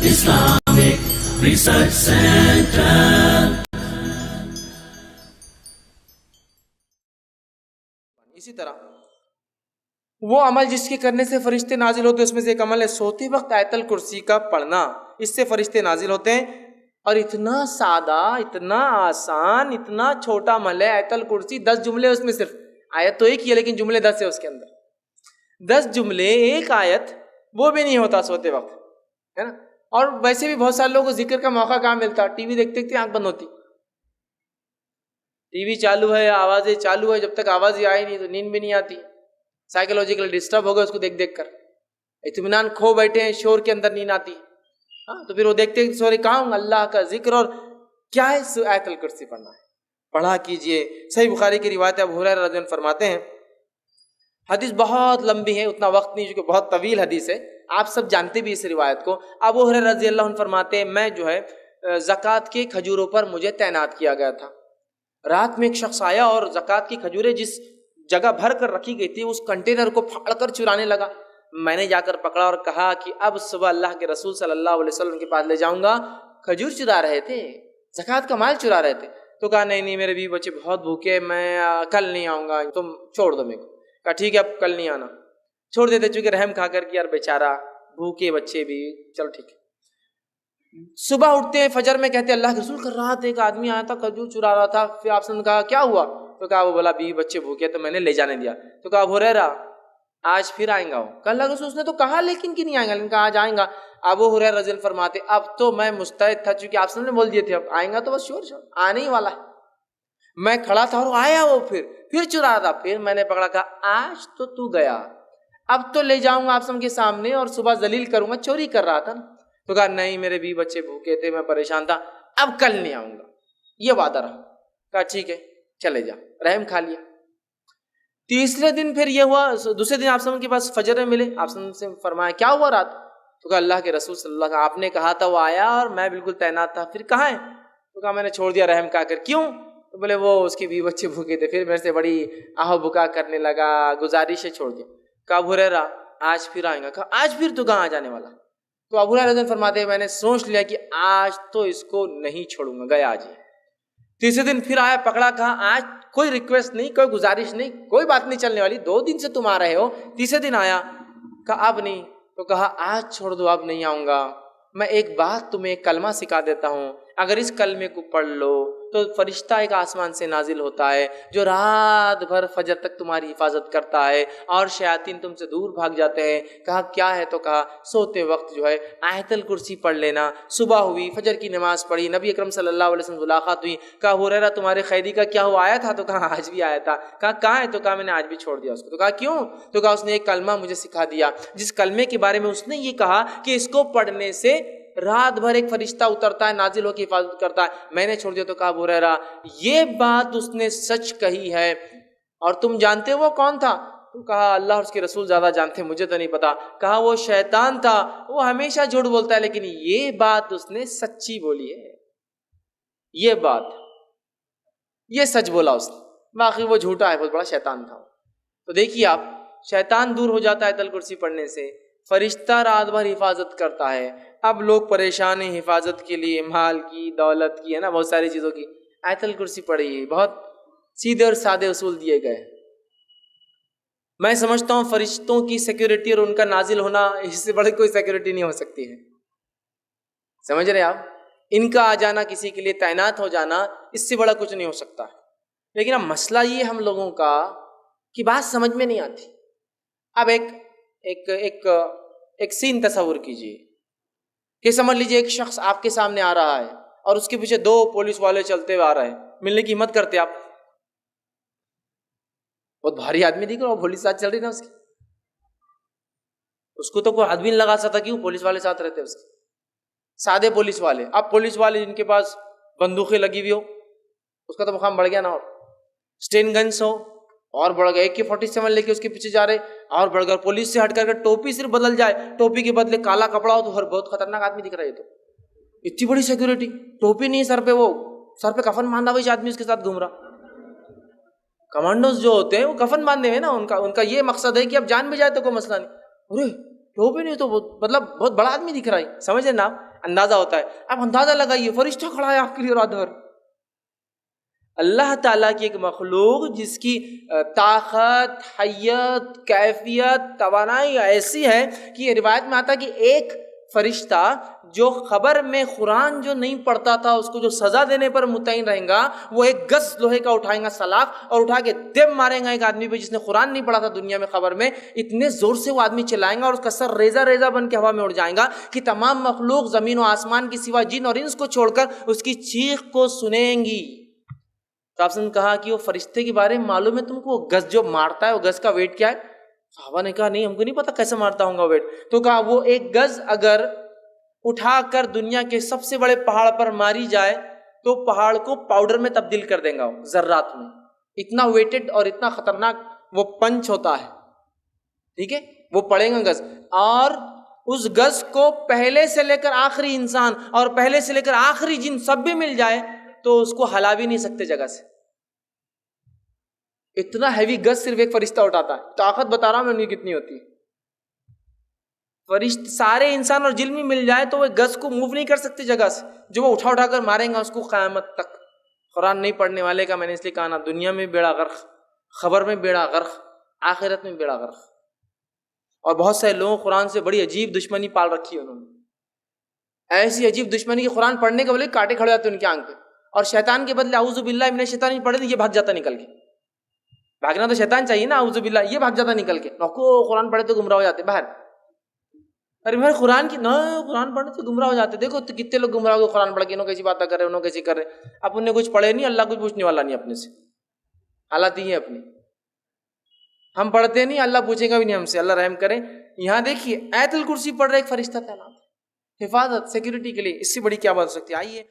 Islamic Research Center. اسی طرح وہ عمل جس کے کرنے سے فرشتے نازل ہوتے ہیں، اس میں سے ایک عمل ہے سوتے وقت آیت الکرسی کا پڑھنا. اس سے فرشتے نازل ہوتے ہیں. اور اتنا سادہ، اتنا آسان، اتنا چھوٹا عمل ہے آیت الکرسی. 10 جملے اس میں، صرف آیت تو ایک ہی ہے لیکن جملے 10 ہے اس کے اندر. 10 جملے، ایک آیت، وہ بھی نہیں ہوتا سوتے وقت، ہے نا. اور ویسے بھی بہت سارے لوگوں کو ذکر کا موقع کہاں ملتا، ٹی وی دیکھتے دیکھتے آنکھ بند ہوتی. ٹی وی چالو ہے، آوازیں چالو ہے، جب تک آواز آئی نہیں تو نیند بھی نہیں آتی. سائیکولوجیکل ڈسٹرب ہو گئے اس کو دیکھ دیکھ کر، اطمینان کھو بیٹھے ہیں، شور کے اندر نیند آتی. ہاں تو پھر وہ دیکھتے ہیں سورے کہاں ہوں، اللہ کا ذکر اور کیا ہے، آیت الکرسی پڑھنا ہے. پڑھا کیجئے. صحیح بخاری کی روایت ہے، ابو ہریرہ رضی اللہ عنہ فرماتے ہیں، حدیث بہت لمبی ہے، اتنا وقت نہیں چونکہ بہت طویل حدیث ہے، آپ سب جانتے بھی اس روایت کو. ابو ہریرہ رضی اللہ عنہ فرماتے ہیں، میں جو ہے زکوٰۃ کے کھجوروں پر مجھے تعینات کیا گیا تھا. رات میں ایک شخص آیا اور زکوٰۃ کی کھجوریں جس جگہ بھر کر رکھی گئی تھی اس کنٹینر کو پھاڑ کر چرانے لگا. میں نے جا کر پکڑا اور کہا کہ اب صبح اللہ کے رسول صلی اللہ علیہ وسلم کے پاس لے جاؤں گا. کھجور چرا رہے تھے، زکوٰۃ کا مال چرا رہے تھے. تو کہا نہیں میرے بیوی بچے بہت بھوکے، میں کل نہیں آؤں گا، تم چھوڑ دو میرے کو. کہا ٹھیک ہے اب کل نہیں آنا. چھوڑ دیتے چونکہ رحم کھا کر کہ یار بیچارہ بھوکے بچے بھی، چلو ٹھیک ہے. صبح اٹھتے ہیں فجر میں، کہتے اللہ کے رسول کر رہا تھا، ایک آدمی آیا تھا کھجور چرا رہا تھا. پھر آپ نے کہا کیا ہوا؟ تو کہا وہ بولا بیوی بچے بھوکے تو میں نے لے جانے دیا. تو کہا ابو ہریرہ آج پھر آئیں گا وہ؟ کہ اللہ کے رسول، اس نے تو کہا لیکن کہ نہیں آئیں گا، لیکن کہا آج آئیں گا. ابو ہریرہ رضی اللہ عنہ فرماتے اب تو میں مستعد تھا، چونکہ آپ نے بول دیے تھے اب آئیں گا تو بس شور آنے ہی والا ہے. میں کھڑا تھا اور آیا وہ، پھر چرا رہا تھا. پھر میں نے پکڑا، کہا آج تو گیا، اب تو لے جاؤں گا آپ سب کے سامنے اور صبح ذلیل کروں گا، چوری کر رہا تھا نا. تو کہا نہیں میرے بیوی بچے بھوکے تھے، میں پریشان تھا، اب کل نہیں آؤں گا، یہ وعدہ رہا. کہا ٹھیک ہے چلے جا، رحم کھا لیا. تیسرے دن پھر یہ ہوا، دوسرے دن آپ کے پاس فجر میں ملے، آپ سے فرمایا کیا ہوا رات؟ تو کہا اللہ کے رسول صلی اللہ علیہ وسلم آپ نے کہا تھا وہ آیا اور میں بالکل تعینات تھا، پھر کہاں ہے؟ تو کہا میں نے چھوڑ دیا رحم کھا کر. کیوں؟ تو بولے وہ اس کی بیوی بچے بھوکے تھے، پھر میرے سے بڑی آہو بکا کرنے لگا، گزارش ہے چھوڑ دیا. کہا ابو ہریرہ آج پھر آئیں گا. کہا آج پھر تو کہاں آ جانے والا؟ تو ابو ہریرہ فرماتے ہیں میں نے سوچ لیا کہ آج تو اس کو نہیں چھوڑوں گا، گیا آج ہی. تیسرے دن پھر آیا، پکڑا، کہا آج کوئی ریکویسٹ نہیں، کوئی گزارش نہیں، کوئی بات نہیں چلنے والی، 2 دن سے تم آ رہے ہو. تیسرے دن آیا، کہا اب نہیں. تو کہا آج چھوڑ دو، اب نہیں آؤں گا. میں ایک بات تمہیں ایک کلمہ سکھا دیتا ہوں، اگر اس کلمے کو پڑھ لو تو فرشتہ ایک آسمان سے نازل ہوتا ہے جو رات بھر فجر تک تمہاری حفاظت کرتا ہے اور شیاطین تم سے دور بھاگ جاتے ہیں. کہا کیا ہے؟ تو کہا سوتے وقت جو ہے آیت الکرسی پڑھ لینا. صبح ہوئی، فجر کی نماز پڑھی، نبی اکرم صلی اللہ علیہ وسلم ملاقات ہوئی. کہا ابو ہریرہ تمہارے قیدی کا کیا ہوا، آیا تھا؟ تو کہا آج بھی آیا تھا. کہا کہاں ہے؟ تو کہا میں نے آج بھی چھوڑ دیا اس کو. تو کہا کیوں؟ تو کہا اس نے ایک کلمہ مجھے سکھا دیا جس کلمے کے بارے میں اس نے یہ کہا کہ اس کو پڑھنے سے رات بھر ایک فرشتہ اترتا ہے، نازل ہو کے حفاظت کرتا ہے، میں نے چھوڑ دیا. تو کہا ابو ہریرہ یہ بات اس نے سچ کہی ہے، اور تم جانتے وہ کون تھا؟ تو کہا اللہ اور اس کے رسول زیادہ جانتے، مجھے تو نہیں پتا. کہا وہ شیطان تھا، وہ ہمیشہ جھوٹ بولتا ہے لیکن یہ بات اس نے سچی بولی ہے، یہ بات یہ سچ بولا اس نے، باقی وہ جھوٹا ہے، بہت بڑا شیطان تھا. تو دیکھیے آپ، شیطان دور ہو جاتا ہے آیت الکرسی پڑھنے سے، فرشتہ رات بھر حفاظت کرتا ہے. اب لوگ پریشان ہیں حفاظت کے لیے، مال کی، دولت کی، ہے نا، بہت ساری چیزوں کی. آیت الکرسی پڑھیے، بہت سیدھے اور سادے اصول دیے گئے. میں سمجھتا ہوں فرشتوں کی سیکیورٹی اور ان کا نازل ہونا، اس سے بڑی کوئی سیکیورٹی نہیں ہو سکتی ہے. سمجھ رہے آپ؟ ان کا آ جانا، کسی کے لیے تعینات ہو جانا، اس سے بڑا کچھ نہیں ہو سکتا ہے. لیکن اب مسئلہ یہ ہم لوگوں کا کہ بات سمجھ میں نہیں آتی. اب ایک سین تصور کیجیے کہ سمجھ لیجیے ایک شخص آپ کے سامنے آ رہا ہے اور اس کے پیچھے 2 پولیس والے چلتے ہوئے آ رہے ہیں. ملنے کی ہمت کرتے آپ؟ بہت بھاری آدمی دکھ رہا، وہ پولیس ساتھ چل رہی نا اس کو تو کوئی ہاتھ بھی نہیں لگا سکتا، کیوں؟ پولیس والے ساتھ رہتے اس کے، سادے پولیس والے. اب پولیس والے جن کے پاس بندوقیں لگی ہوئی ہو، اس کا تو مقام بڑھ گیا نا، اور اسٹین گنس ہو اور بڑھ گیا، AK-47 لے کے اس کے پیچھے جا رہے اور بڑھ گیا. پولیس سے ہٹ کر کے ٹوپی صرف بدل جائے، ٹوپی کے بدلے کالا کپڑا ہو تو ہر بہت خطرناک آدمی دکھ رہا ہے. تو اتنی بڑی سیکورٹی، ٹوپی نہیں سر پہ، وہ سر پہ کفن باندھا ہوا آدمی اس کے ساتھ گھوم رہا. کمانڈوز جو ہوتے ہیں وہ کفن باندھے ہوئے نا، ان کا یہ مقصد ہے کہ اب جان بھی جائے تو کوئی مسئلہ نہیں. ارے ٹوپی نہیں تو مطلب بہت بڑا آدمی دکھ رہا ہے. سمجھ رہے نا آپ؟ اندازہ ہوتا ہے. اب اندازہ لگائیے فرشتہ کھڑا ہے آپ کے لیے رات بھر. اللہ تعالیٰ کی ایک مخلوق جس کی طاقت، حیت، کیفیت، توانائی ایسی ہے کہ یہ روایت میں آتا ہے کہ ایک فرشتہ جو خبر میں قرآن جو نہیں پڑھتا تھا اس کو جو سزا دینے پر متعین رہیں گا، وہ ایک گز لوہے کا اٹھائیں گا سلاخ اور اٹھا کے دم ماریں گا ایک آدمی پہ جس نے قرآن نہیں پڑھا تھا دنیا میں خبر میں. اتنے زور سے وہ آدمی چلائیں گا اور اس کا سر ریزہ ریزہ بن کے ہوا میں اڑ جائے گا کہ تمام مخلوق زمین و آسمان کی سوا جن اور انس کو چھوڑ کر اس کی چیخ کو سنیں گی. تو آپ نے کہا کہ وہ فرشتے کے بارے میں معلوم ہے تم کو؟ وہ گز جو مارتا ہے وہ گز کا ویٹ کیا ہے؟ صحابہ نے کہا نہیں ہم کو نہیں پتا کیسے مارتا ہوں گا ویٹ. تو کہا وہ ایک گز اگر اٹھا کر دنیا کے سب سے بڑے پہاڑ پر ماری جائے تو پہاڑ کو پاؤڈر میں تبدیل کر دیں گا وہ ذرات میں. اتنا ویٹڈ اور اتنا خطرناک وہ پنچ ہوتا ہے. ٹھیک ہے، وہ پڑے گا گز، اور اس گز کو پہلے سے لے کر آخری انسان اور پہلے سے لے کر آخری جن سب بھی مل جائے تو اس کو ہلا بھی نہیں سکتے جگہ سے. اتنا ہیوی گز صرف ایک فرشتہ اٹھاتا ہے. طاقت بتا رہا ہوں میں ان کی کتنی ہوتی ہے. فرشتے سارے انسان اور جن بھی مل جائے تو وہ گز کو موو نہیں کر سکتے جگہ سے. جو وہ اٹھا کر ماریں گا اس کو قیامت تک. قرآن نہیں پڑھنے والے کا میں نے اس لیے کہا نا، دنیا میں بیڑا غرق، خبر میں بیڑا غرق، آخرت میں بیڑا غرق. اور بہت سارے لوگوں قرآن سے بڑی عجیب دشمنی پال رکھی ہے انہوں نے. ایسی عجیب دشمنی کہ قرآن پڑھنے کے بدلے کاٹے کھڑے ہوتے ان کی آنکھ پہ، اور شیطان کے بدلے اعوذ باللہ من الشیطان پڑھے تو یہ بھاگ جاتا نکل کے. بھاگنا تو شیطان چاہیے نا، اعوذ باللہ، یہ بھاگ جاتا نکل کے. نوکو قرآن پڑھے تو گمراہ ہو جاتے باہر. ارے بھائی قرآن کی نہ، قرآن پڑھنے سے گمراہ ہو جاتے. دیکھو تو کتنے لوگ گمراہ ہو گئے قرآن پڑھ کے. انہوں کیسی باتیں کر رہے، انہوں کیسی کر رہے. اب انہیں کچھ پڑھے نہیں، اللہ کچھ پوچھنے والا نہیں اپنے سے. حالات ہی ہے اپنی. ہم پڑھتے نہیں، اللہ پوچھے گا بھی نہیں ہم سے. اللہ رحم کرے. یہاں دیکھیے آیت الکرسی پڑھ رہے ایک فرشتہ تعینات، حفاظت، سیکورٹی کے لیے. اس سے بڑی کیا بات ہو سکتی ہے؟ آئیے